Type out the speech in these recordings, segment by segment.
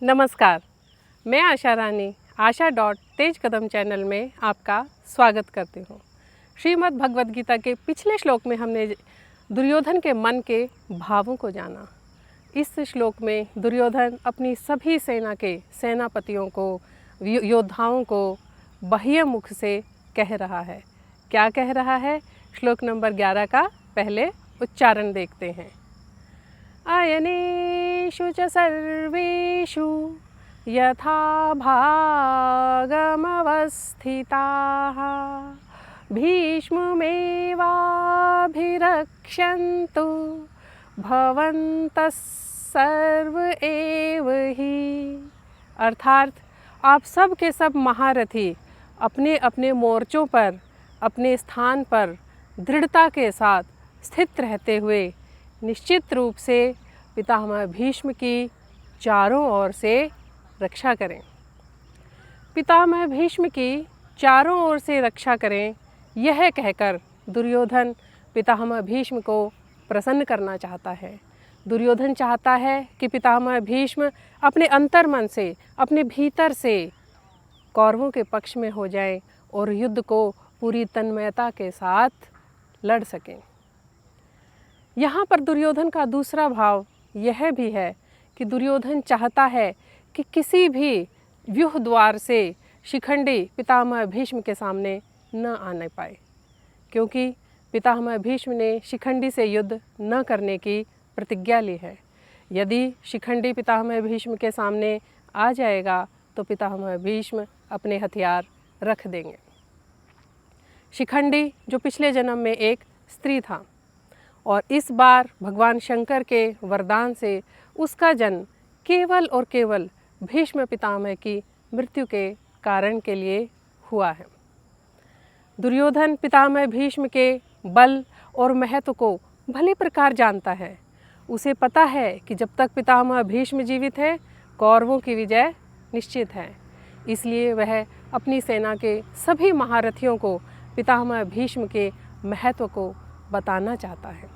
नमस्कार, मैं आशा रानी आशा डॉट तेज कदम चैनल में आपका स्वागत करती हूँ। श्रीमद् भगवद गीता के पिछले श्लोक में हमने दुर्योधन के मन के भावों को जाना। इस श्लोक में दुर्योधन अपनी सभी सेना के सेनापतियों को, योद्धाओं को बाह्य मुख से कह रहा है। क्या कह रहा है? श्लोक नंबर 11 का पहले उच्चारण देखते हैं। अयनेषु च सर्वेषु यथा भागमवस्थिताः भीष्ममेवाभिरक्षन्तु भवन्तः सर्व एव हि। अर्थात आप सब के सब महारथी अपने अपने मोर्चों पर, अपने स्थान पर दृढ़ता के साथ स्थित रहते हुए निश्चित रूप से पितामह भीष्म की चारों ओर से रक्षा करें। पितामह भीष्म की चारों ओर से रक्षा करें, यह कहकर दुर्योधन पितामह भीष्म को प्रसन्न करना चाहता है। दुर्योधन चाहता है कि पितामह भीष्म अपने अंतर्मन से, अपने भीतर से कौरवों के पक्ष में हो जाएं और युद्ध को पूरी तन्मयता के साथ लड़ सकें। यहाँ पर दुर्योधन का दूसरा भाव यह भी है कि दुर्योधन चाहता है कि किसी भी व्यूह द्वार से शिखंडी पितामह भीष्म के सामने न आने पाए, क्योंकि पितामह भीष्म ने शिखंडी से युद्ध न करने की प्रतिज्ञा ली है। यदि शिखंडी पितामह भीष्म के सामने आ जाएगा तो पितामह भीष्म अपने हथियार रख देंगे। शिखंडी जो पिछले जन्म में एक स्त्री था और इस बार भगवान शंकर के वरदान से उसका जन्म केवल और केवल भीष्म पितामह की मृत्यु के कारण के लिए हुआ है। दुर्योधन पितामह भीष्म के बल और महत्व को भली प्रकार जानता है। उसे पता है कि जब तक पितामह भीष्म जीवित है, कौरवों की विजय निश्चित है। इसलिए वह अपनी सेना के सभी महारथियों को पितामह भीष्म के महत्व को बताना चाहता है।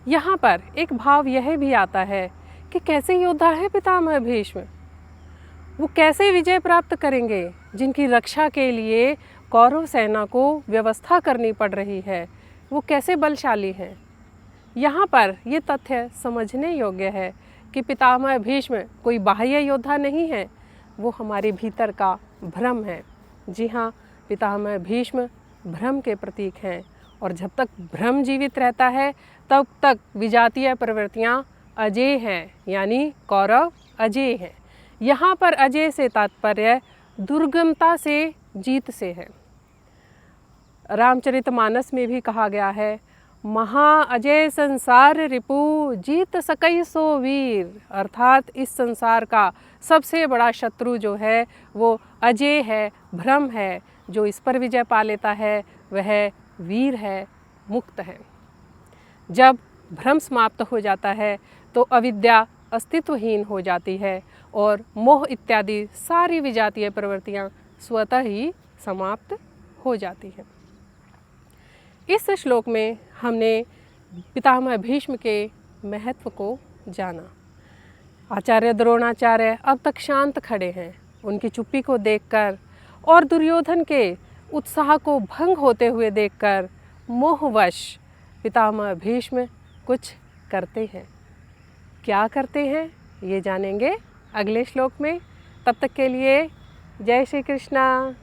यहाँ पर एक भाव यह भी आता है कि कैसे योद्धा है पितामह भीष्म, वो कैसे विजय प्राप्त करेंगे जिनकी रक्षा के लिए कौरव सेना को व्यवस्था करनी पड़ रही है, वो कैसे बलशाली हैं। यहाँ पर ये तथ्य समझने योग्य है कि पितामह भीष्म कोई बाह्य योद्धा नहीं है, वो हमारे भीतर का भ्रम है। जी हाँ, पितामह भीष्म भ्रम के प्रतीक हैं और जब तक भ्रम जीवित रहता है तब तक विजातीय प्रवृत्तियाँ अजेय हैं, यानी कौरव अजेय हैं। यहाँ पर अजेय से तात्पर्य दुर्गमता से, जीत से है। रामचरितमानस में भी कहा गया है, महा अजय संसार रिपु जीत सकई सो वीर। अर्थात इस संसार का सबसे बड़ा शत्रु जो है वो अजेय है, भ्रम है। जो इस पर विजय पा लेता है वह वीर है, मुक्त है। जब भ्रम समाप्त हो जाता है तो अविद्या अस्तित्वहीन हो जाती है और मोह इत्यादि सारी विजातीय प्रवृत्तियां स्वतः ही समाप्त हो जाती हैं। इस श्लोक में हमने पितामह भीष्म के महत्व को जाना। आचार्य द्रोणाचार्य अब तक शांत खड़े हैं। उनकी चुप्पी को देखकर और दुर्योधन के उत्साह को भंग होते हुए देखकर मोहवश पितामह भीष्म कुछ करते हैं। क्या करते हैं ये जानेंगे अगले श्लोक में। तब तक के लिए जय श्री कृष्णा।